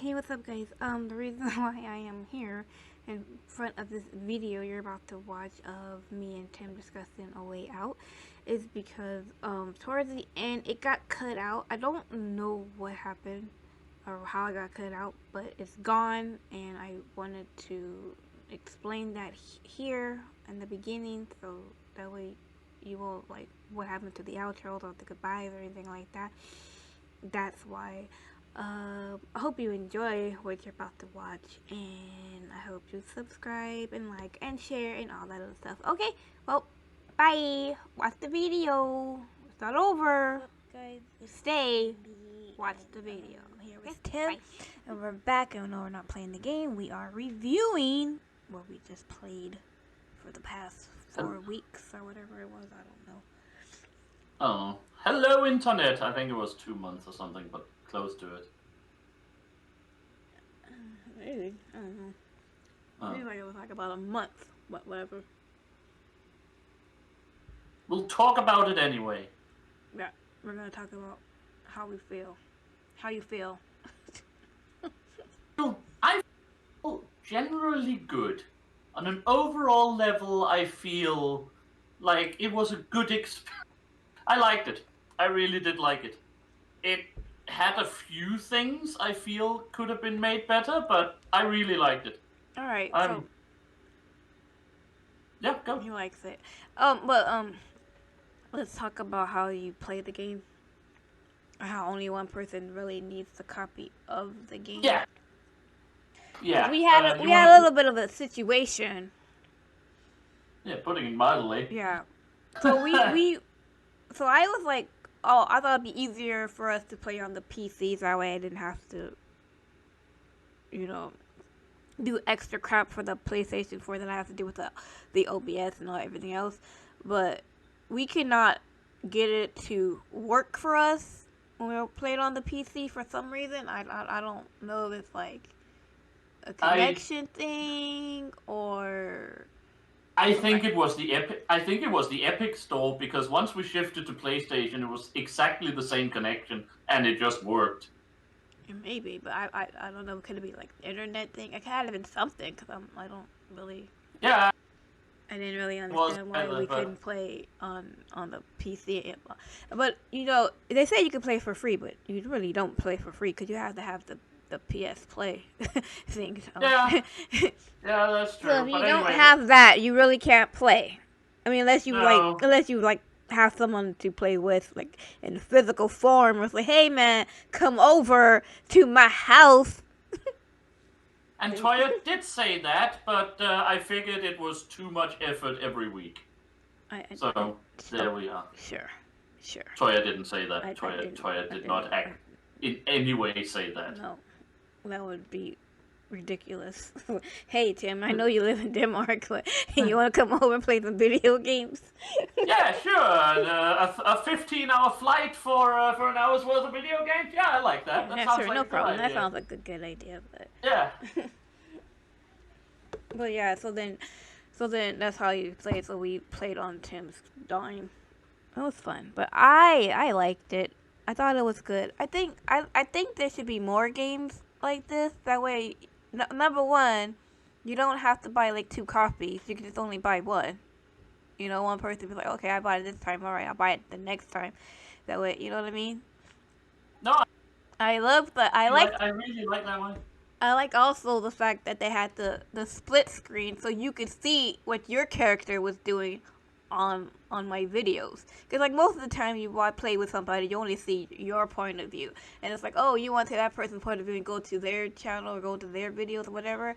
Hey, what's up, guys? The reason why I am here in front of this video you're about to watch of me and Tim discussing A Way Out is because towards the end it got cut out. I don't know what happened or how it got cut out, but it's gone, and I wanted to explain that here in the beginning, so that way you won't like what happened to the outros or the goodbyes or anything like that. That's why. I hope you enjoy what you're about to watch, and I hope you subscribe and like and share and all that other stuff. Okay, well, bye. Watch the video. It's not over. Guys, Stay. Watch the video. Here with Tim, and we're back. And no, we're not playing the game. We are reviewing what we just played for the past 4 weeks or whatever it was. I don't know. Oh, hello internet. I think it was 2 months or something, but close to it. Maybe. I don't know. Oh. Maybe it was like about a month, but whatever. We'll talk about it anyway. Yeah, we're gonna talk about how we feel. How you feel. I feel generally good. On an overall level, I feel like it was a good experience. I liked it. I really did like it. It had a few things I feel could have been made better, but I really liked it. All right. So yeah, go. he likes it. Let's talk about how you play the game. How only one person really needs a copy of the game. Yeah. Yeah. We had a little bit of a situation. Yeah, putting it mildly. Yeah. So so I was like, oh, I thought it'd be easier for us to play on the PCs. That way I didn't have to, do extra crap for the PlayStation 4 that I have to do with the OBS and everything else. But we cannot get it to work for us when we play it on the PC for some reason. I don't know if it's like a connection thing or... I think it was the Epic Store, because once we shifted to PlayStation, it was exactly the same connection and it just worked. Maybe, but I don't know. Could it be like the internet thing? It had to have been something, because I don't really. Yeah. I didn't really understand why we couldn't play on the PC. But they say you can play for free, but you really don't play for free because you have to have the PS Play thing. So. Yeah. Yeah, that's true. So if you don't have that, you really can't play. I mean, unless you have someone to play with, like in physical form, or like, hey man, come over to my house. And Toya did say that, but I figured it was too much effort every week. So there we are. Sure. Toya didn't say that. Toya did not in any way say that. No, that would be ridiculous. Hey Tim, I know you live in Denmark, but you want to come over and play some video games? Yeah, sure. A 15-hour flight for an hour's worth of video games. Yeah, I like that. That sounds sure, like no a good problem. idea. That sounds like a good idea, but yeah. But yeah, so then that's how you play it. So we played on Tim's dime. It was fun, but I liked it. I thought it was good. I think there should be more games like this. That way, number one, you don't have to buy like 2 copies. You can just only buy one. One person be like, okay, I bought it this time. All right, I'll buy it the next time. That way, you know what I mean? No. I really like that one. I like also the fact that they had the split screen so you could see what your character was doing on my videos. Because like most of the time you play with somebody, you only see your point of view. And it's like, oh, you want to that person's point of view and go to their channel or go to their videos or whatever.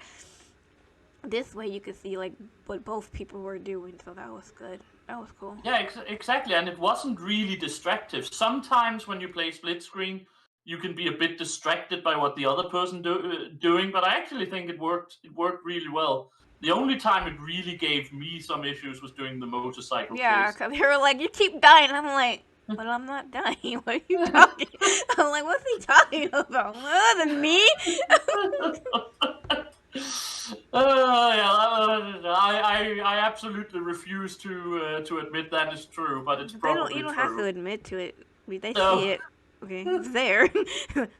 This way you could see like what both people were doing, so that was good. That was cool. Yeah, exactly, and it wasn't really distractive. Sometimes when you play split screen, you can be a bit distracted by what the other person doing, but I actually think it worked. It worked really well. The only time it really gave me some issues was doing the motorcycle. Yeah, because they were like, you keep dying. I'm like, but I'm not dying. What are you talking? I'm like, what's he talking about? Other than me? I absolutely refuse to admit that is true, but it's probably true. You don't have to admit to it. They see it. Okay, it's there.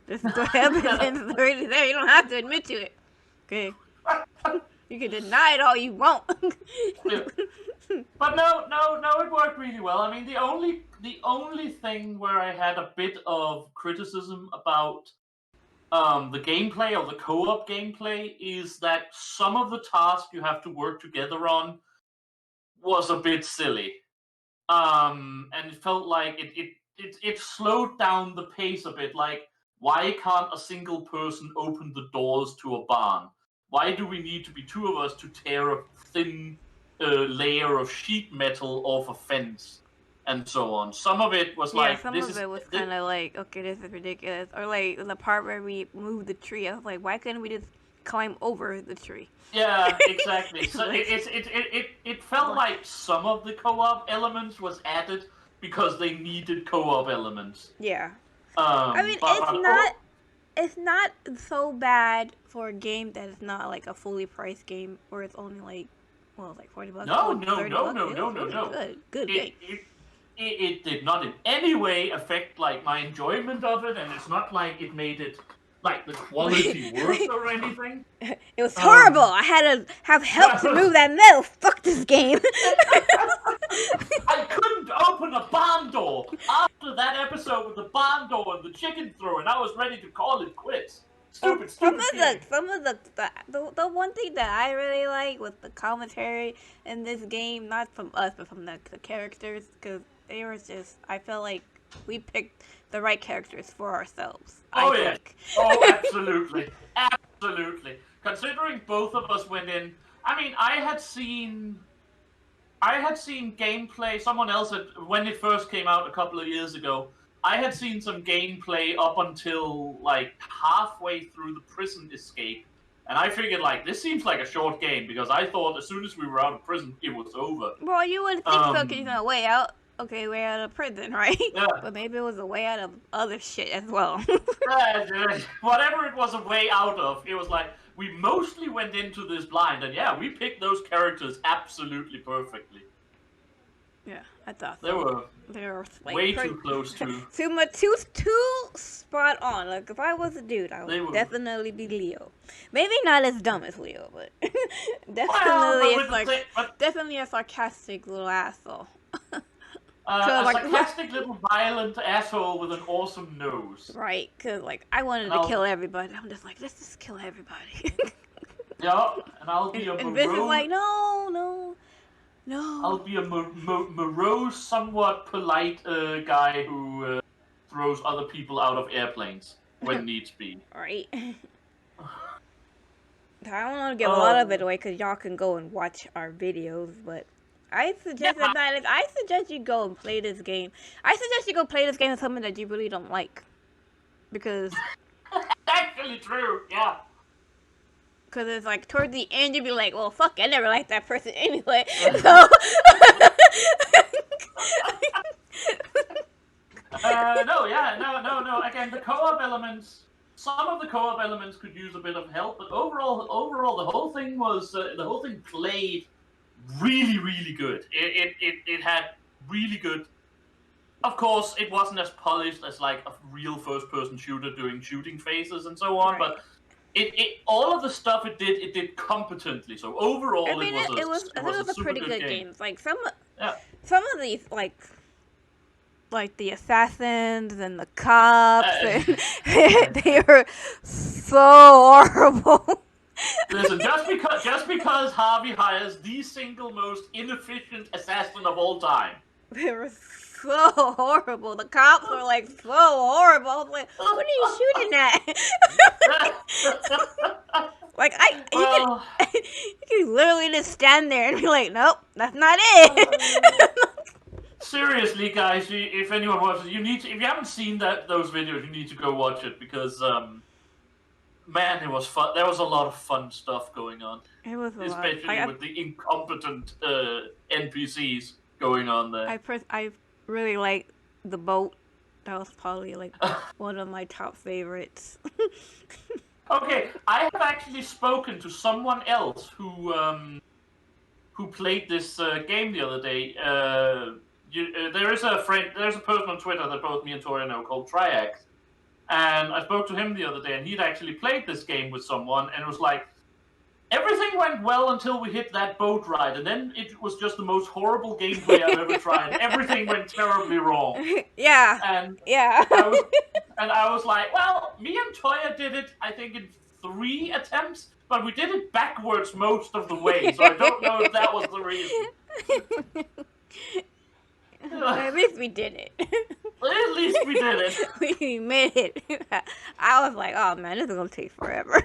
This is what happens, and it's already there. You don't have to admit to it. Okay. You can deny it all you want. Yeah. But no, it worked really well. I mean, the only thing where I had a bit of criticism about the gameplay or the co-op gameplay is that some of the tasks you have to work together on was a bit silly. And it felt like it slowed down the pace a bit. Like, why can't a single person open the doors to a barn? Why do we need to be two of us to tear a thin layer of sheet metal off a fence, and so on? Some of it was Yeah, like some this of is it was kind of like, okay, this is ridiculous. Or like the part where we moved the tree, I was like, why couldn't we just climb over the tree? yeah, exactly. So it felt like some of the co-op elements was added because they needed co-op elements. Yeah. I I mean, it's not so bad for a game that is not like a fully priced game where it's only like, well, it's like $40, No, like no, 30 no, bucks. no, It no, was no, really no. good game. It did not in any way affect like my enjoyment of it, and it's not like it made it like the quality worse or anything. It was horrible. I had to have help to move that metal. Fuck this game. I couldn't open a barn door after that episode with the barn door and the chicken throw, and I was ready to call it quits. Stupid game. Some of the one thing that I really like was the commentary in this game, not from us, but from the characters, because they were just, I felt like we picked the right characters for ourselves. Oh, I yeah. think. Oh, absolutely. Absolutely. Considering both of us went in, I mean, I had seen gameplay, someone else had, when it first came out a couple of years ago, I had seen some gameplay up until like halfway through the prison escape. And I figured, like, this seems like a short game because I thought as soon as we were out of prison, it was over. Well, you would think so, because you know, way out. Okay, way out of prison, right? Yeah. But maybe it was a way out of other shit as well. Whatever it was a way out of, it was like, we mostly went into this blind, and yeah, we picked those characters absolutely perfectly. Yeah, I thought They so. were like, way too close to. too spot on. Like, if I was a dude, I would definitely be Leo. Maybe not as dumb as Leo, but definitely a sarcastic little asshole. A sarcastic little violent asshole with an awesome nose. Right, because, like, I wanted to kill everybody. I'm just like, let's just kill everybody. Yeah, and I'll be a and Vince is like, no. I'll be a morose, somewhat polite guy who throws other people out of airplanes when needs be. Right. I don't want to give a lot of it away because y'all can go and watch our videos, but I suggest I suggest you go and play this game. I suggest you go play this game with someone that you really don't like, because actually true, yeah. Because it's like toward the end, you'd be like, well, fuck, I never liked that person anyway. So. No. Again, the co-op elements. Some of the co-op elements could use a bit of help, but overall, the whole thing played really, really good. It had really good. Of course, it wasn't as polished as like a real first-person shooter doing shooting phases and so on, but. All of the stuff it did competently. So overall, I mean, it was a pretty good game. Like some of these, like the assassins and the cops, they were so horrible. Listen, just because Harvey hires the single most inefficient assassin of all time, they were so horrible. The cops were like so horrible. I was like, what are you shooting at? Like you can literally just stand there and be like, nope, that's not it. Seriously, guys, if anyone watches, if you haven't seen those videos, you need to go watch it because man, it was fun. There was a lot of fun stuff going on. It was especially with the incompetent NPCs going on there. I really like the boat. That was probably like one of my top favorites. Okay, I have actually spoken to someone else who played this game the other day. there is a friend, there's a person on Twitter that both me and Tori know called Triax, and I spoke to him the other day, and he'd actually played this game with someone, and it was like everything went well until we hit that boat ride, and then it was just the most horrible gameplay I've ever tried. Everything went terribly wrong, Yeah. and Yeah. I was like, well, me and Toya did it, I think, in 3 attempts, but we did it backwards most of the way, so I don't know if that was the reason. At least we did it. At least we did it. We made it. I was like, oh man, this is gonna take forever.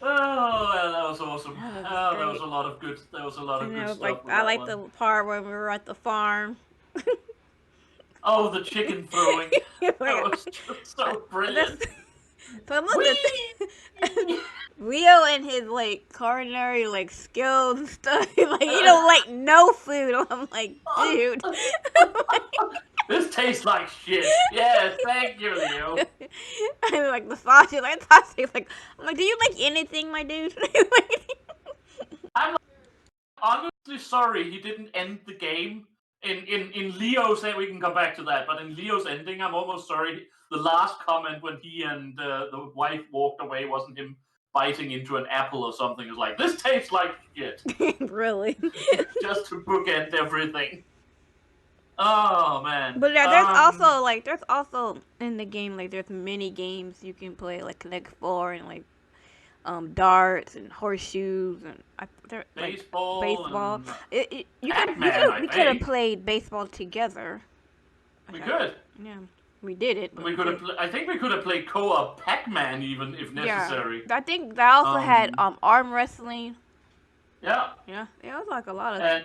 Oh, that was awesome. That was That great. was a lot of good. That was a lot of And good I was stuff. like, with I that like one. the part when we were at the farm. Oh, the chicken throwing. That was just so brilliant. Some of the Leo and his like culinary like skills and stuff. Like he don't like no food. I'm like, dude. This tastes like shit. Yes, thank you, Leo. I'm like the sausage, like sausage. Like I'm like, do you like anything, my dude? I'm honestly sorry he didn't end the game. In Leo's end, we can come back to that, but in Leo's ending, I'm almost sorry. The last comment when he and the wife walked away wasn't him biting into an apple or something. It was like, this tastes like shit. Really? Just to bookend everything. Oh, man. But yeah, there's also in the game like there's many games you can play like Connect 4 and like darts and horseshoes and like baseball. And, We Pac-Man, could have played baseball together. we could. Yeah, we did it. But We could have. I think we could have played co-op Pac-Man even if necessary. I think they also had arm wrestling. Yeah. Yeah, it was like a lot of. And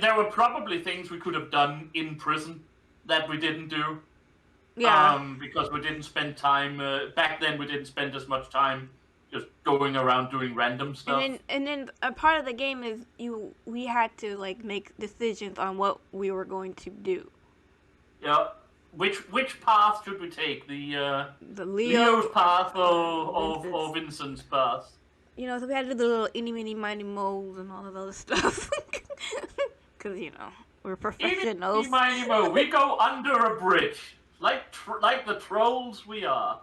there were probably things we could have done in prison that we didn't do. Yeah. Because we didn't spend time back then. We didn't spend as much time just going around doing random stuff. And then a part of the game is we had to like make decisions on what we were going to do. Yeah. Which path should we take? The Leo's path or Vincent's path? You know, so we had to do the little eeny, meeny, miny, moles and all of other stuff. Because, you know, we're professionals. Eeny, miny, we go under a bridge. Like the trolls we are.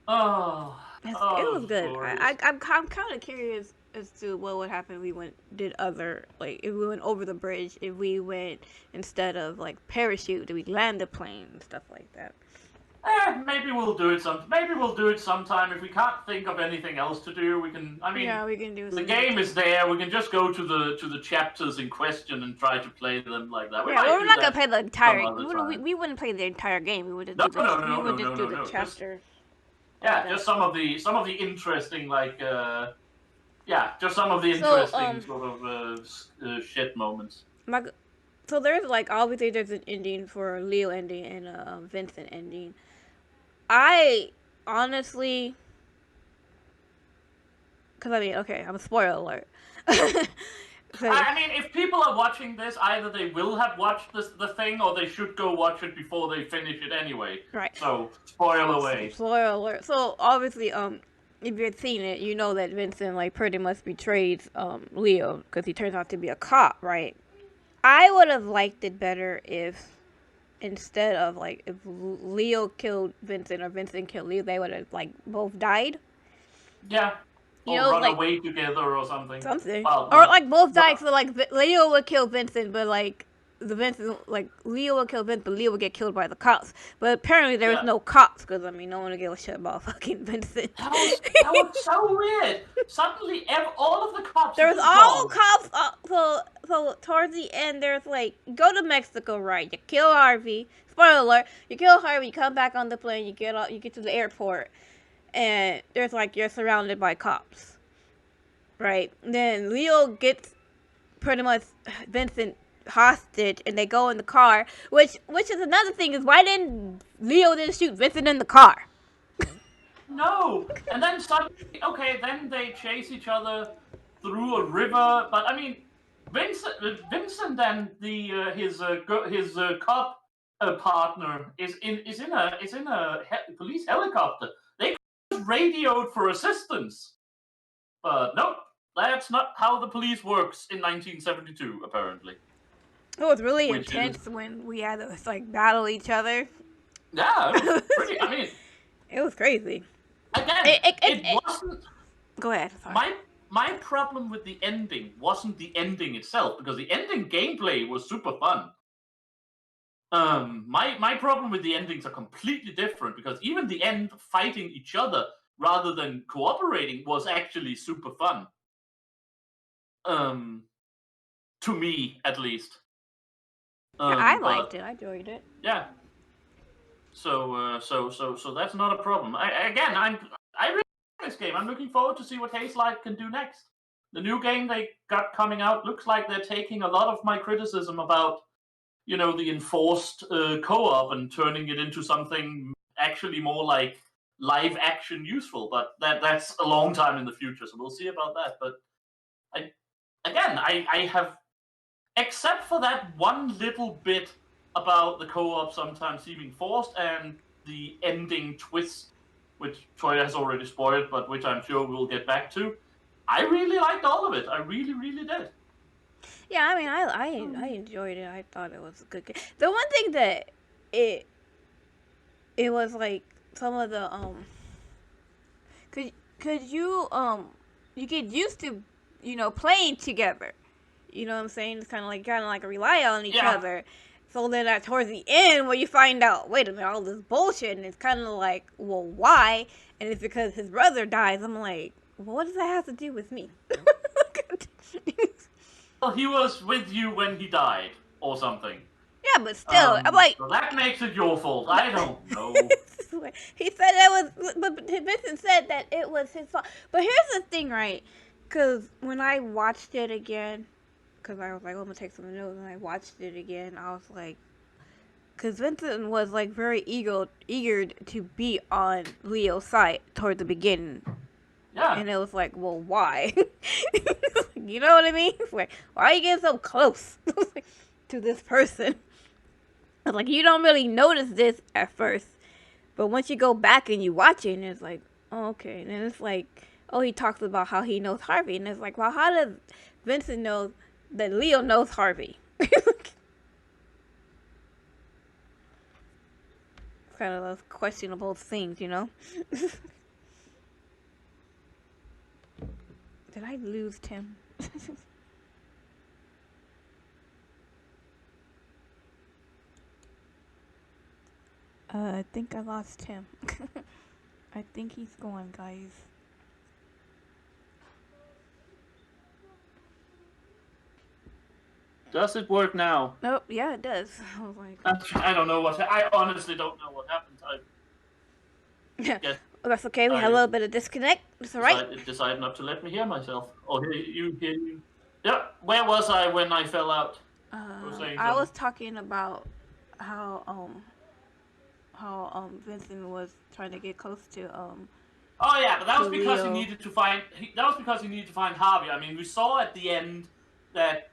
Oh. It was good. Glorious. I'm kind of curious as to what would happen if we if we went over the bridge, if we went instead of like parachute, if we land the plane and stuff like that. Maybe we'll do it sometime. If we can't think of anything else to do, we can. I mean, yeah, we can do. The game is there. We can just go to the chapters in question and try to play them like that. We're not gonna play the entire. We wouldn't play the entire game. We would just do the chapter. Just some of the interesting just some of the interesting sort of shit moments. So there's like obviously there's an ending for Leo ending and a Vincent ending. I honestly, because I mean, okay, I'm a spoiler alert. I mean, if people are watching this, either they will have watched the thing, or they should go watch it before they finish it anyway. Right. So, spoil away. Spoiler alert. So, obviously, if you've seen it, you know that Vincent, like, pretty much betrays, Leo, because he turns out to be a cop, right? I would have liked it better if, instead of, like, if Leo killed Vincent or Vincent killed Leo, they would have, like, both died. Yeah. You or know, run like, away together or something. Well, or like both died, so like Leo would kill Vincent, but like Leo would kill Vincent, but Leo would get killed by the cops. But apparently there was no cops, because I mean no one would give a shit about fucking Vincent. That was so weird. Suddenly, all of the cops. There was all cops. So towards the end, there's like go to Mexico, right? You kill Harvey. Spoiler alert: you kill Harvey. You come back on the plane. You get to the airport. And there's like you're surrounded by cops, right? Then Leo gets pretty much Vincent hostage, and they go in the car. Which is another thing is why didn't Leo shoot Vincent in the car? No, and then suddenly, then they chase each other through a river. But I mean, Vincent and his cop partner is in a police helicopter. They radioed for assistance, but nope, That's not how the police works in 1972, apparently. It was really Which intense is, when we had to like battle each other. yeah, it was pretty. I mean, It was crazy. again, it wasn't. Go ahead. Sorry. My problem with the ending wasn't the ending itself, because the ending gameplay was super fun. My problem with the endings are completely different, because even the end fighting each other rather than cooperating was actually super fun. To me, at least. Yeah, I But liked it. I enjoyed it. yeah. So that's not a problem. I really like this game. I'm looking forward to see what Hazelight can do next. The new game they got coming out looks like they're taking a lot of my criticism about, the enforced co-op and turning it into something actually more like live action useful. But that's a long time in the future, so we'll see about that. But I have, except for that one little bit about the co-op sometimes seeming forced and the ending twist, which Troy has already spoiled, but which I'm sure we'll get back to. I really liked all of it. I really, really did. Yeah, I mean, I enjoyed it. I thought it was a good game. The one thing that it was like some of the could you you get used to playing together. You know what I'm saying? It's kind of like rely on each other. So then towards the end, where you find out, wait a minute, all this bullshit, and it's kind of like, well, why? And it's because his brother dies. I'm like, well, what does that have to do with me? Well, he was with you when he died, or something. Yeah, but still, I'm like, so that makes it your fault. I don't know. He said that was, but Vincent said that it was his fault. But here's the thing, right? Because when I watched it again, because I was like, oh, I'm gonna take some notes, and I watched it again, I was like, because Vincent was like very eager to be on Leo's side toward the beginning. Yeah. And it was like, well, why? You know what I mean? It's like, why are you getting so close to this person? It's like, you don't really notice this at first. But once you go back and you watch it, and it's like, oh, okay. And then it's like, oh, he talks about how he knows Harvey. And it's like, well, how does Vincent know that Leo knows Harvey? Kind of those questionable things, you know? Did I lose Tim? I think I lost him. I think he's gone, guys. Does it work now? Nope, yeah, it does. I was like, I don't know I honestly don't know what happened. yeah, well, that's okay. We had a little bit of disconnect. It's alright. It decided not to let me hear myself. Oh, hear you. Yeah, where was I when I fell out? I was talking about how Vincent was trying to get close to Oh yeah, but that was because Leo. he needed to find. That was because he needed to find Harvey. I mean, we saw at the end that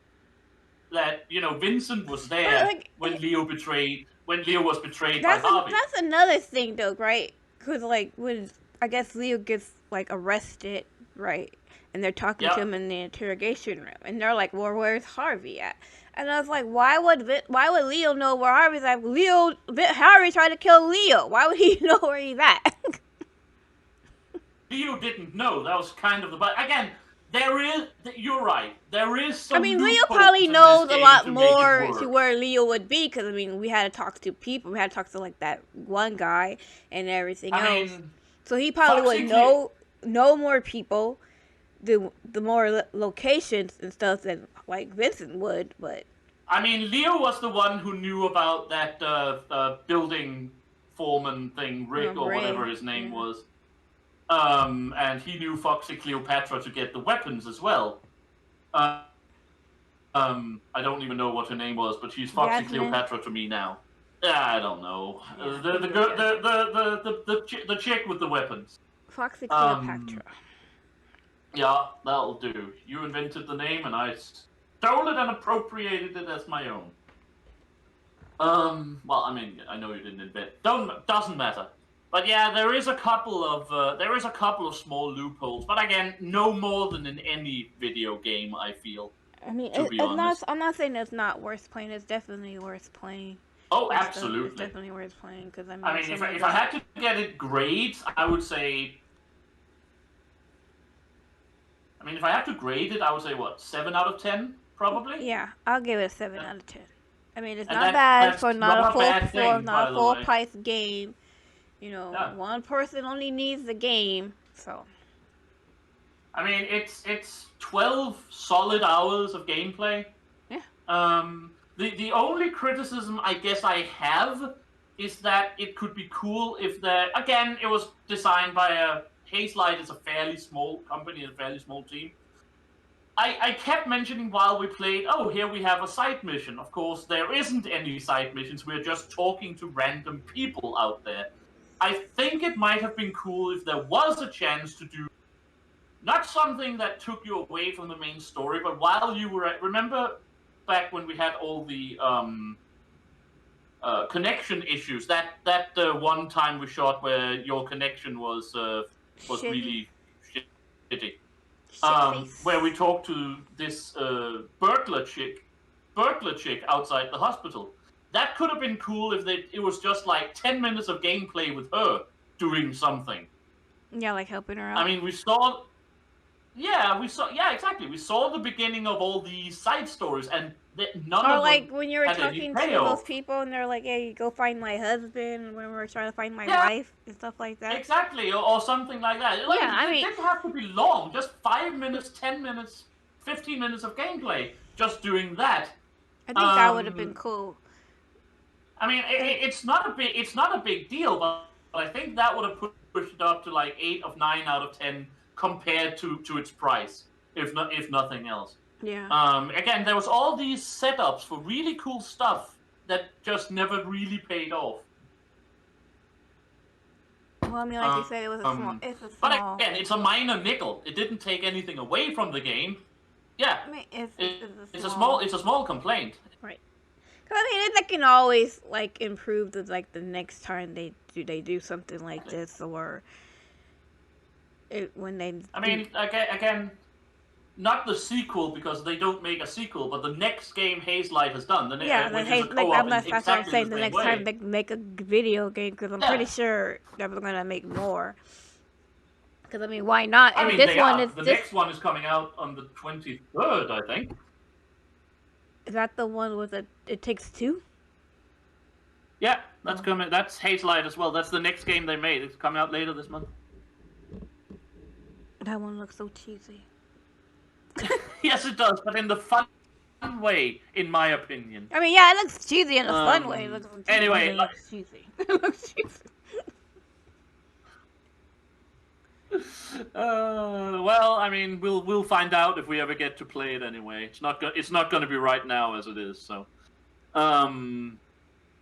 Vincent was there when Leo was betrayed by Harvey. That's another thing, though, right? Because like when I guess Leo gets like arrested, right? And they're talking to him in the interrogation room, and they're like, "Well, where's Harvey at?" And I was like, "Why would Leo know where Harvey's at? Harvey tried to kill Leo. Why would he know where he's at?" Leo didn't know. That was kind of the. But again, you're right. There is some. I mean, Leo probably knows a lot more to where Leo would be, because I mean, we had to talk to people. We had to talk to like that one guy and everything else. So he probably would know more people, the more locations and stuff than like Vincent would. But I mean, Leo was the one who knew about that building foreman thing, Rick or whatever his name was. And he knew Foxy Cleopatra to get the weapons as well. I don't even know what her name was, but she's Foxy Cleopatra to me now. I don't know. The chick with the weapons. Foxy Cleopatra. Yeah, that'll do. You invented the name, and I stole it and appropriated it as my own. Well, I mean, I know you didn't invent. Doesn't matter. But yeah, there is a couple of small loopholes. But again, no more than in any video game, I feel. I mean, To be honest. I'm not saying it's not worth playing. It's definitely worth playing. Oh, It's absolutely. definitely worth playing because I mean, I mean, if I had to get it grades, I would say. I mean, if I had to grade it, I would say what 7 out of 10, probably. Yeah, I'll give it a 7 out of 10. I mean, it's And not bad that's for not a bad thing, by the way. price game. You know, Yeah. one person only needs the game, so. I mean, it's 12 solid hours of gameplay. Yeah. The only criticism I guess I have is that it could be cool if again, it was designed by Hazelight is a fairly small company, a fairly small team. I kept mentioning while we played, oh, here we have a side mission. Of course, there isn't any side missions. We're just talking to random people out there. I think it might have been cool if there was a chance to do not something that took you away from the main story, but while you were remember back when we had all the connection issues, that one time we shot where your connection was really shitty. Where we talked to this burglar chick outside the hospital. That could have been cool if it was just like 10 minutes of gameplay with her doing something. Yeah, like helping her out. I mean, we saw exactly. We saw the beginning of all these side stories, and none of them. Or like when you were had any talking to payoff. those people and they're like, hey, go find my husband when we were trying to find my wife and stuff like that. Exactly, or something like that. Like, Yeah, I mean- it didn't have to be long. Just 5 minutes, 10 minutes, 15 minutes of gameplay. Just doing that. I think that would have been cool. I mean, it's not a big deal, but I think that would have pushed it up to like 8 of 9 out of 10 compared to its price, if nothing else. Yeah. Again, there was all these setups for really cool stuff that just never really paid off. Well, I mean, like you said, it's a small. But again, it's a minor nickel. It didn't take anything away from the game. Yeah. I mean, it's a small complaint. Right. Cause I mean, they can always like improve the the next time they do something like this, or when they. I mean, again, not the sequel because they don't make a sequel, but the next game Hazelight has done. That's what I'm saying. The next time they make a video game, because I'm pretty sure they're gonna make more. Because I mean, why not? I mean, the next one is coming out on the 23rd, I think. Is that the one with It Takes Two? Yeah, that's coming. That's Hazelight as well. That's the next game they made. It's coming out later this month. That one looks so cheesy. Yes, it does, but in the fun way, in my opinion. I mean, yeah, it looks cheesy in a fun way. Anyway, it looks cheesy. It looks cheesy. Well, I mean, we'll find out if we ever get to play it anyway. It's not going to be right now as it is. So,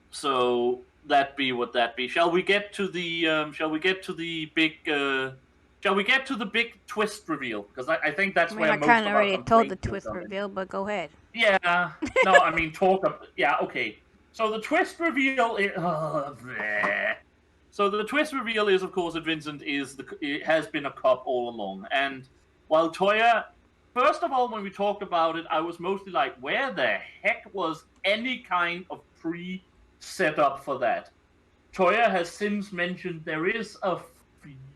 so that be what that be. Shall we get to the big twist reveal? Because I think that's where most of our I kind of already told the complaints twist are. reveal, but go ahead. Yeah. No, I mean okay. So the twist reveal is So the twist reveal is, of course, that Vincent has been a cop all along. And while Toya, first of all, when we talked about it, I was mostly like, where the heck was any kind of pre-setup for that? Toya has since mentioned there is a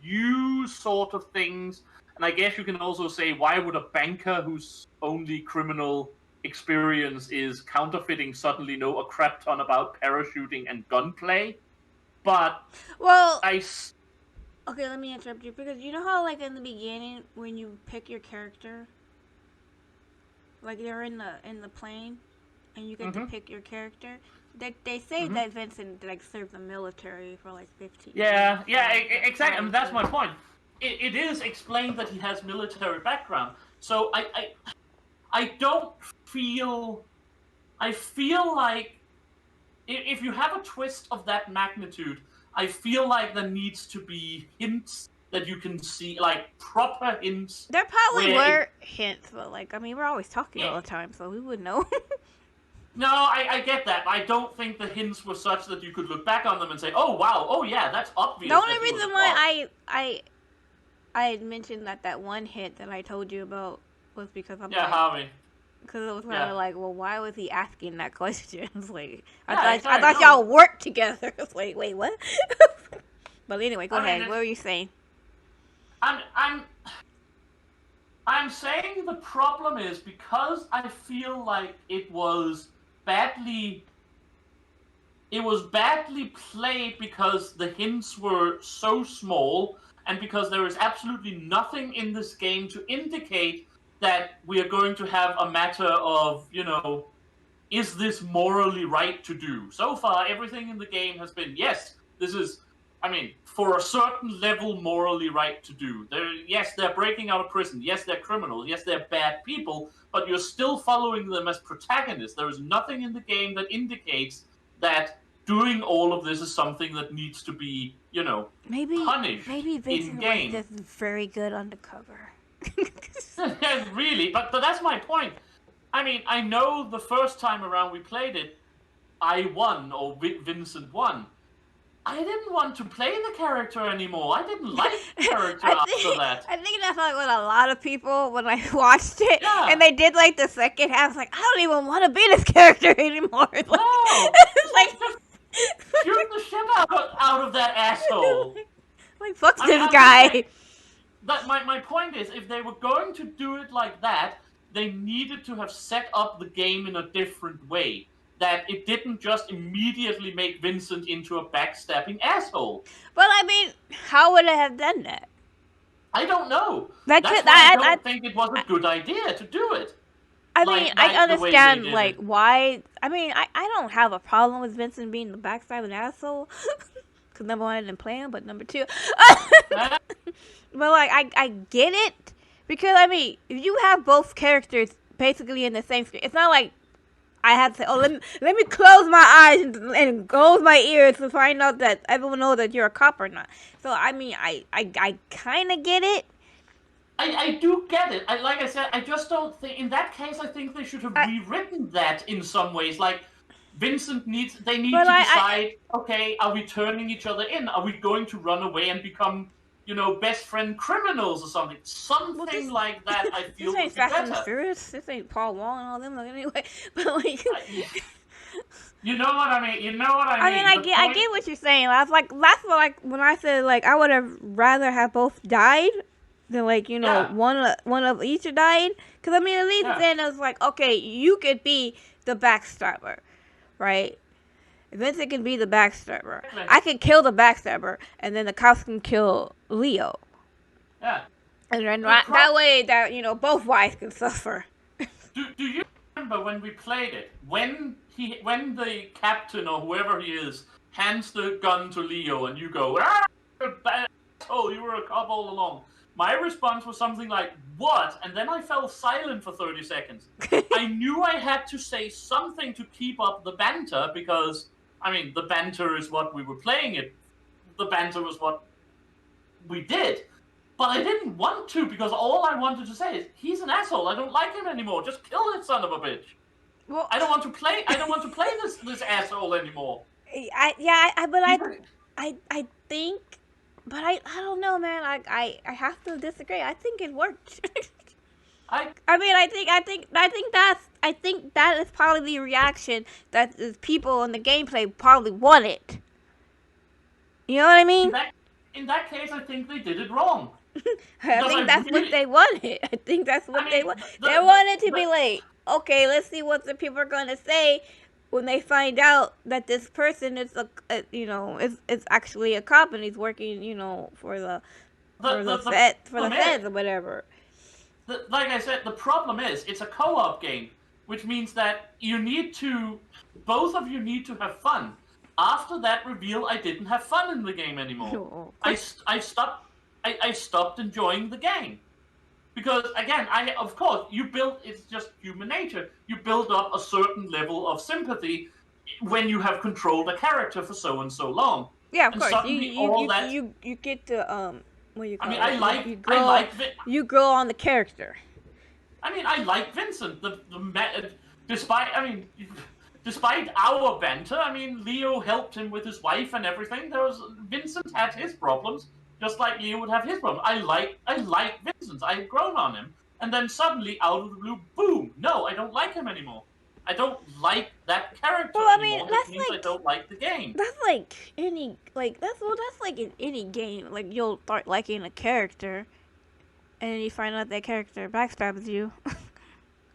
few sort of things, and I guess you can also say, why would a banker whose only criminal experience is counterfeiting suddenly know a crap ton about parachuting and gunplay? But well, okay, let me interrupt you, because you know how like in the beginning when you pick your character, like you're in the plane, and you get to pick your character. They say that Vincent like served the military for like 15 years. Yeah, exactly. I mean, that's my point. It is explained that he has military background. So I don't feel. I feel like. If you have a twist of that magnitude, I feel like there needs to be hints that you can see, like proper hints. There probably were hints, but like, I mean, we're always talking all the time, so we would know. No, I get that. I don't think the hints were such that you could look back on them and say, "Oh wow, oh yeah, that's obvious." The only that he was reason a why cop." I had mentioned that one hint that I told you about was because I'm Yeah, like, Harvey. because it was kind Yeah. of like, well, why was he asking that question? It's like, Yeah, I exactly. thought y'all worked together. It's like, wait, what? But anyway, go I mean, ahead. What were you saying? I'm saying the problem is because I feel like it was badly played because the hints were so small and because there is absolutely nothing in this game to indicate that we are going to have a matter of, is this morally right to do? So far, everything in the game has been, yes, this is, for a certain level, morally right to do. Yes, they're breaking out of prison. Yes, they're criminals. Yes, they're bad people, but you're still following them as protagonists. There is nothing in the game that indicates that doing all of this is something that needs to be, punished Maybe Vincent was in-game. just very good undercover. Really, but that's my point. I know the first time around we played it, I won, or Vincent won. I didn't want to play the character anymore. I didn't like the character after that. I think that's like with a lot of people when I watched it, Yeah. and they did like the second half. Like, I don't even want to be this character anymore. Like, No! it's like, Just shoot the shit out of that asshole. like fuck I'm this just guy. saying, my point is, if they were going to do it like that, they needed to have set up the game in a different way. That it didn't just immediately make Vincent into a backstabbing asshole. But how would I have done that? I don't know. That That's could- why I I- don't think it was a good idea to do it. I Like I the way they understand did like it. why. I don't have a problem with Vincent being the backstabbing asshole. Cause number one, I didn't play him, but number two, Eh? but like I get it because if you have both characters basically in the same screen, it's not like I have to say, oh, let me close my eyes and close my ears to find out that everyone knows that you're a cop or not. So I kind of get it. I do get it. Like I said, I just don't think in that case. I think they should have rewritten that in some ways. Like Vincent they need But to decide. Okay, are we turning each other in? Are we going to run away and become, best friend criminals or something? Something like that. I feel This would ain't be Fast and the better. Furious. This ain't Paul Wall and all them. Like, anyway, but like. You know what I mean? I get what you're saying. I was like, that's what, like, when I said, like, I would have rather have both died than, like, Yeah. one of each died. Because, at least Yeah. then it was like, okay, you could be the backstabber, right? Vincent can be the backstabber. Exactly. I could kill the backstabber, and then the cops can kill Leo. Yeah. And then The that way, that, both wives can suffer. Do you remember when we played it? When the captain or whoever he is hands the gun to Leo and you go, you're a bad asshole, you were a cop all along. My response was something like, what? And then I fell silent for 30 seconds. I knew I had to say something to keep up the banter because, the banter is what we were playing it. The banter was what we did. But I didn't want to because all I wanted to say is, he's an asshole. I don't like him anymore. Just kill that son of a bitch. Well, I don't want to play this asshole anymore. I think, but I don't know, man. I have to disagree. I think it worked. I I think that is probably the reaction that the people in the gameplay probably wanted. You know what I mean? in that case, I think they did it wrong. I think that's what they wanted. I think that's what they want. They wanted to be like, okay, let's see what the people are going to say when they find out that this person is is actually a cop and he's working, for the feds or whatever. Like I said, the problem is it's a co-op game, which means that both of you need to have fun. After that reveal, I didn't have fun in the game anymore. I stopped enjoying the game. Because, again, it's just human nature. You build up a certain level of sympathy when you have controlled a character for so and so long. Yeah, of And course. suddenly You get to, what do you call it? You grow on the character. I like Vincent. Despite, despite our banter, I mean, Leo helped him with his wife and everything. Vincent had his problems, just like Leo would have his problems. I like Vincent. I had grown on him, and then suddenly, out of the blue, boom! No, I don't like him anymore. I don't like that character Well, I mean, anymore. That that's means I like don't like the game. that's like any like that's like in any game. Like you'll start liking a character, and then you find out that character backstabs you,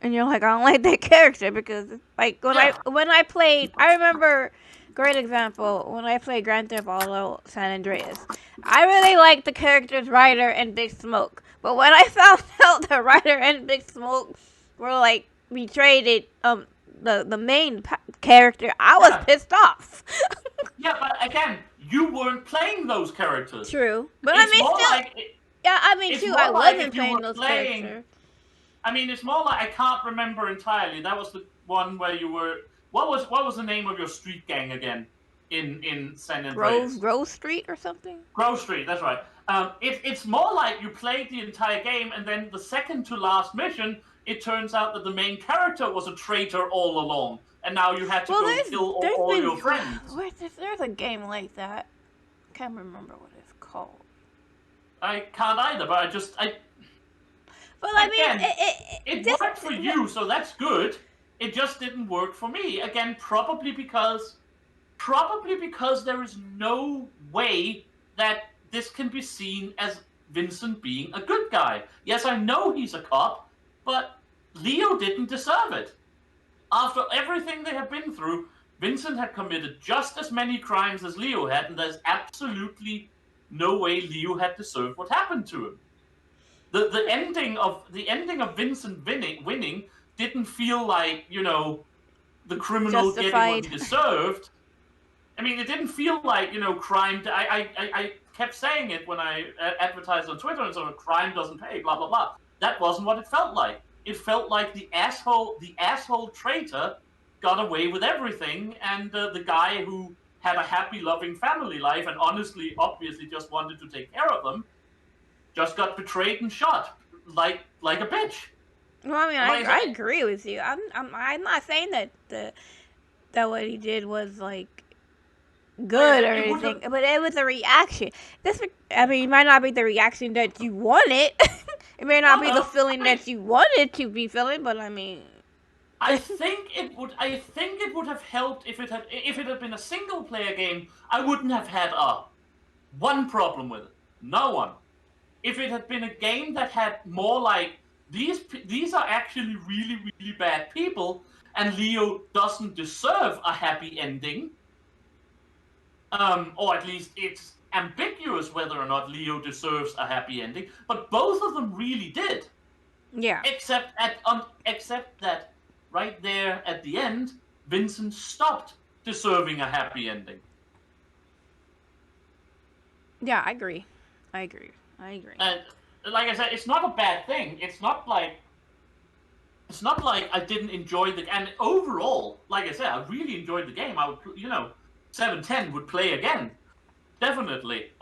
and you're like, I don't like that character because like when I played, I remember great example when I played Grand Theft Auto San Andreas. I really liked the characters Ryder and Big Smoke, but when I found out that Ryder and Big Smoke were like betrayed it, the main character, I was Yeah. pissed off. Yeah, but again, you weren't playing those characters. True, but It's I mean, more still, like yeah, I mean, it's too, more I like wasn't if you playing were those playing. characters. I mean, it's more like I can't remember entirely. That was the one where you were. What was the name of your street gang again in San Andreas? Grove Street or something. Grove Street. That's right. It's more like you played the entire game, and then the second to last mission, it turns out that the main character was a traitor all along, and now you had to go kill all your friends. There's a game like that. I can't remember what it's called. I can't either, but But I Again, mean, it worked for you, so that's good. It just didn't work for me. Again, probably because there is no way that this can be seen as Vincent being a good guy. Yes, I know he's a cop, but Leo didn't deserve it. After everything they have been through, Vincent had committed just as many crimes as Leo had, and there's absolutely no way Leo had deserved what happened to him. The ending of Vincent winning didn't feel like, the criminal getting what he deserved. I mean, it didn't feel like, crime. I kept saying it when I advertised on Twitter and sort of crime doesn't pay, blah blah blah. That wasn't what it felt like. It felt like the asshole traitor got away with everything, and the guy who had a happy, loving family life and obviously just wanted to take care of them, just got betrayed and shot like a bitch. Well, I mean, I agree with you. I'm not saying that that what he did was like good or anything, but it was a reaction. It might not be the reaction that you wanted. It may not be the feeling that you wanted to be feeling, but I mean, I think it would have helped if it had been a single player game. I wouldn't have had one problem with it. No one. If it had been a game that had more like these are actually really, really bad people, and Leo doesn't deserve a happy ending, or at least it's ambiguous whether or not Leo deserves a happy ending, but both of them really did. Yeah. Except that right there at the end, Vincent stopped deserving a happy ending. Yeah, I agree. And like I said, it's not a bad thing. It's not like I didn't enjoy and overall, like I said, I really enjoyed the game. I would, 710 would play again. Definitely.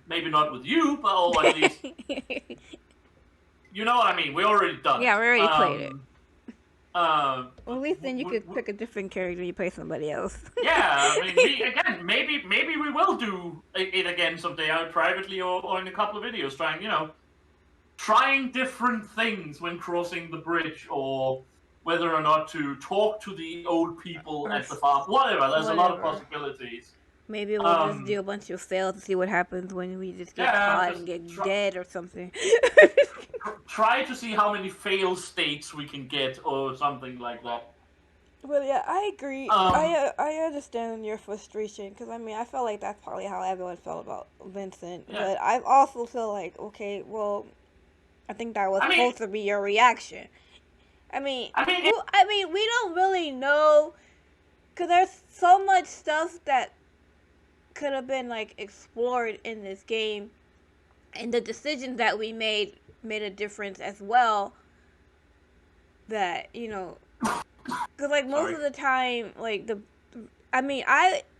Maybe not with you, but or at least you know what I mean. We already done it. Yeah, we already played it. Well, at least then you could pick a different character and you play somebody else. Yeah, I mean, maybe we will do it again someday, either privately or in a couple of videos, trying different things when crossing the bridge, or whether or not to talk to the old people at the farm. Whatever. There's a lot of possibilities. Maybe we'll just do a bunch of fails to see what happens when we just get caught and get dead or something. Try to see how many fail states we can get or something like that. Well, yeah, I agree. I understand your frustration, because I mean, I felt like that's probably how everyone felt about Vincent. Yeah. But I also feel like, okay, well, I think that was supposed to be your reaction. I mean, we don't really know, because there's so much stuff that could have been like explored in this game, and the decisions that we made a difference as well. That, because like most of the time, like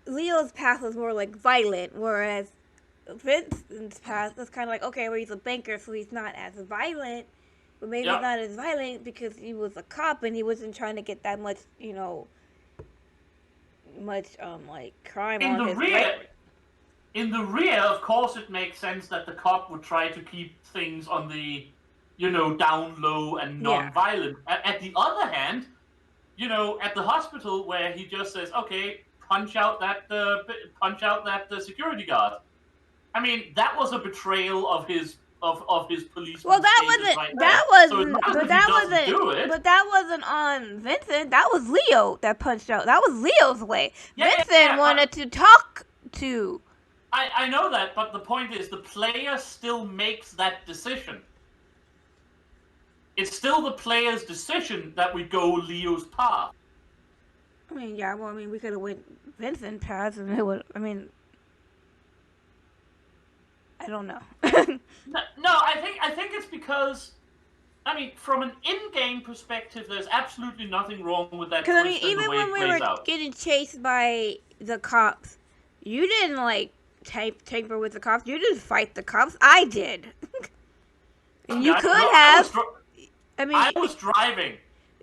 Leo's path was more like violent, whereas Vincent's path was kind of like, okay, well, he's a banker, so he's not as violent, but maybe not as violent because he was a cop and he wasn't trying to get that much, much like crime In on the his rear, record. in the rear, of course, it makes sense that the cop would try to keep things on the, down low and Yeah. non-violent. At the other hand, at the hospital where he just says, "Okay, punch out that security guard." I mean, that was a betrayal of his policeman Well, that status wasn't. right That there. So it's wasn't. not as But if he that doesn't wasn't. do it. But that wasn't on Vincent. That was Leo that punched out. That was Leo's way. Yeah, Vincent wanted to talk to. I know that, but the point is, the player still makes that decision. It's still the player's decision that we go Leo's path. I mean, yeah. Well, I mean, we could have went Vincent path, and it would. I mean, I don't know. No, I think it's because, I mean, from an in-game perspective, there's absolutely nothing wrong with that. Because I mean, twist and even the way when it we plays were out. getting chased by the cops, you didn't like tamper with the cops. You didn't fight the cops. I did. And you Yeah, could no, have. I mean, I was driving.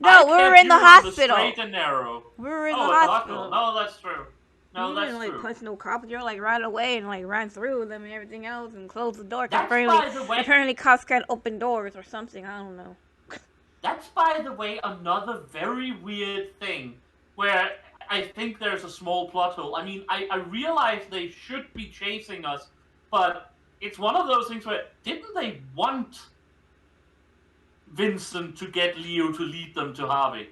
no, I we were kept in the you on hospital. straight and narrow. We were in Oh, the at hospital. No, that's true. No, you that's didn't like true. punch no cops. You were like ran away and like ran through them and everything else and closed the door. 'Cause That's apparently, by the way. apparently cops can't open doors or something. I don't know. That's, by the way, another very weird thing where I think there's a small plot hole. I mean, I realize they should be chasing us, but it's one of those things where didn't they want Vincent to get Leo to lead them to Harvey?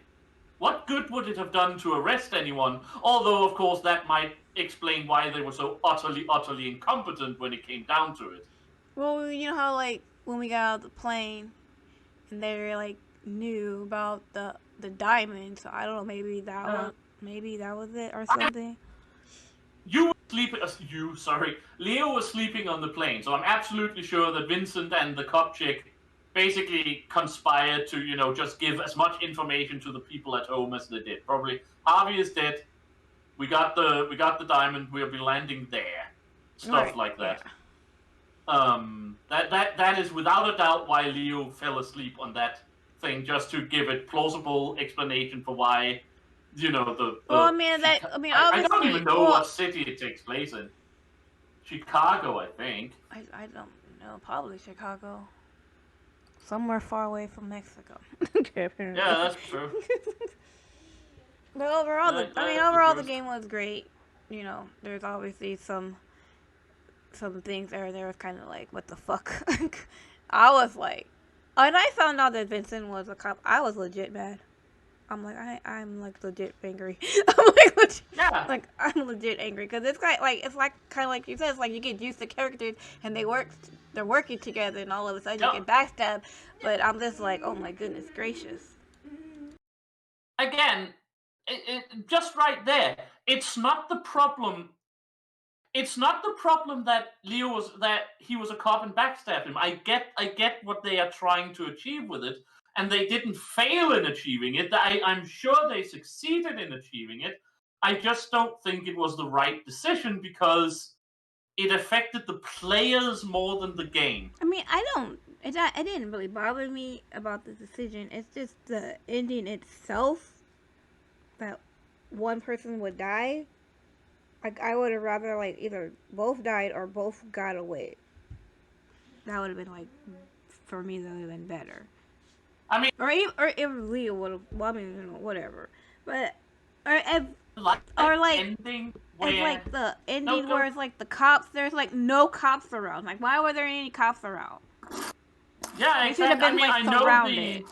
What good would it have done to arrest anyone? Although, of course, that might explain why they were so utterly, utterly incompetent when it came down to it. Well, you know how like when we got out of the plane and they were like knew about the diamond, so I don't know, maybe that was it or something. You were sleeping. Leo was sleeping on the plane, so I'm absolutely sure that Vincent and the cop chick basically conspired to, just give as much information to the people at home as they did. Probably Harvey is dead. We got the diamond. We'll be landing there. Stuff Right, like that. yeah. That is without a doubt why Leo fell asleep on that thing, just to give it plausible explanation for why, the. Well, I mean I don't obviously. even know Well, what city it takes place in. Chicago, I think. I don't know. Probably Chicago. Somewhere far away from Mexico. Yeah, that's true. But overall, That's the overall the truth. game was great. You know, there's obviously some things there was kind of like, what the fuck? I was like, when I found out that Vincent was a cop, I was legit mad. I'm like, I'm like legit angry. Yeah. I'm legit angry because it's kind of like you said, it's like you get used to characters and they're working together, and all of a sudden you get backstabbed. But I'm just like, oh my goodness gracious. Again, just right there, it's not the problem. It's not the problem that he was a cop and backstabbed him. I get what they are trying to achieve with it, and they didn't fail in achieving it. I'm sure they succeeded in achieving it. I just don't think it was the right decision because it affected the players more than the game. I mean, it didn't really bother me about the decision. It's just the ending itself, that one person would die. Like, I would have rather, like, either both died or both got away. That would have been, like, for me, that would have been better. I mean, or if Leo would have, well, I mean, whatever. But, ending where it's like the ending where it's like the cops, there's like no cops around. Like, why were there any cops around? Yeah, They should have been surrounded.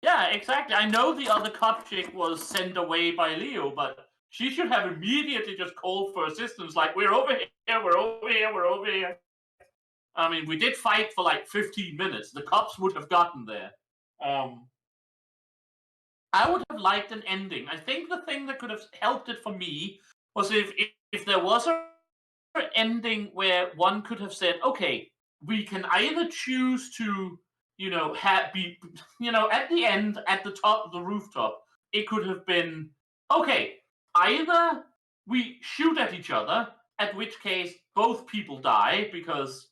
Yeah, exactly. I know the other cop chick was sent away by Leo, but she should have immediately just called for assistance. Like, we're over here, we're over here, we're over here. I mean, we did fight for like 15 minutes. The cops would have gotten there. I would have liked an ending. I think the thing that could have helped it for me was if there was an ending where one could have said, okay, we can either choose to, at the end, at the top of the rooftop, it could have been, okay, either we shoot at each other, at which case both people die because,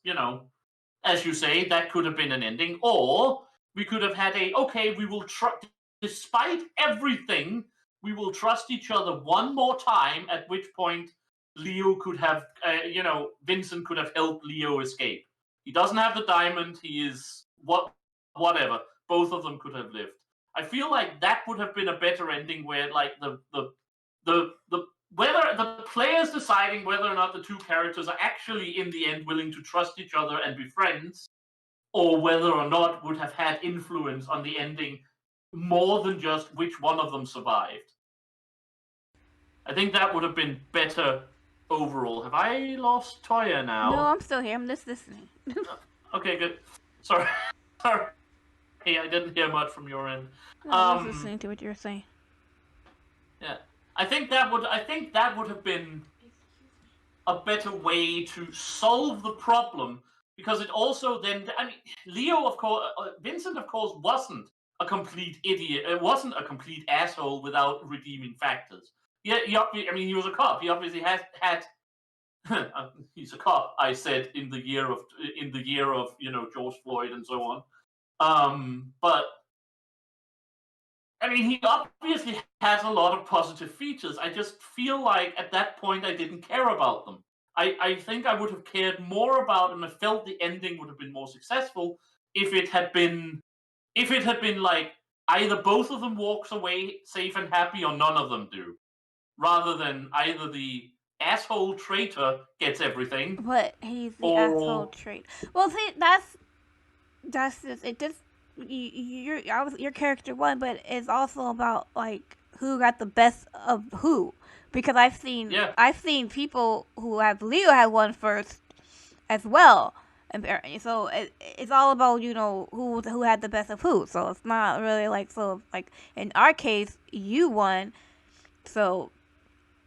as you say, that could have been an ending, or we could have had we will try, despite everything we will trust each other one more time, at which point Leo could have, Vincent could have helped Leo escape. He doesn't have the diamond. He is whatever. Both of them could have lived. I feel like that would have been a better ending, where like the whether the players deciding whether or not the two characters are actually in the end willing to trust each other and be friends, or whether or not would have had influence on the ending more than just which one of them survived. I think that would have been better overall. Have I lost Toya now? No, I'm still here. I'm just listening. Okay, good. Sorry. Sorry. Hey, I didn't hear much from your end. No, I was listening to what you were saying. Yeah. I think that would have been a better way to solve the problem, because it also then, I mean, Leo, of course, Vincent, of course, wasn't a complete idiot. It wasn't a complete asshole without redeeming factors. Yeah, I mean, he was a cop. He obviously had. He's a cop. I said in the year of George Floyd and so on. But I mean, he obviously has a lot of positive features. I just feel like at that point I didn't care about them. I think I would have cared more about them. I felt the ending would have been more successful if it had been like either both of them walks away safe and happy or none of them do, rather than either the asshole traitor gets everything. But he's the asshole traitor. Well, see, that's just it. Just your character won, but it's also about like who got the best of who. Because I've seen people who have Leo had won first as well. And so it's all about who had the best of who. So it's not really like in our case you won, so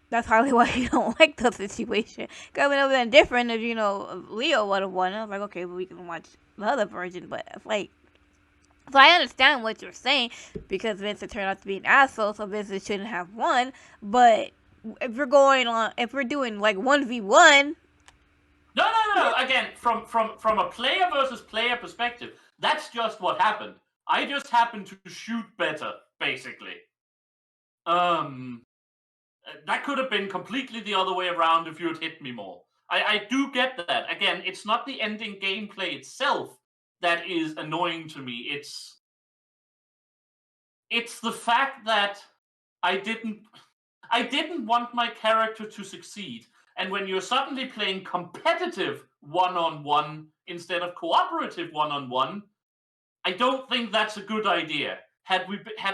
that's probably why you don't like the situation. Because it would have been different if Leo would have won. I was like, okay, well, we can watch the other version, but it's like. So I understand what you're saying, because Vincent turned out to be an asshole, so Vincent shouldn't have won. But if we're doing like 1v1. No. Again, from a player versus player perspective, that's just what happened. I just happened to shoot better, basically. That could have been completely the other way around if you had hit me more. I do get that. Again, it's not the ending gameplay itself that is annoying to me. It's the fact that I didn't want my character to succeed. And when you're suddenly playing competitive one-on-one instead of cooperative one-on-one, I don't think that's a good idea. Had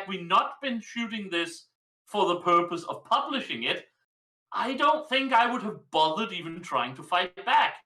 we not been shooting this for the purpose of publishing it, I don't think I would have bothered even trying to fight back.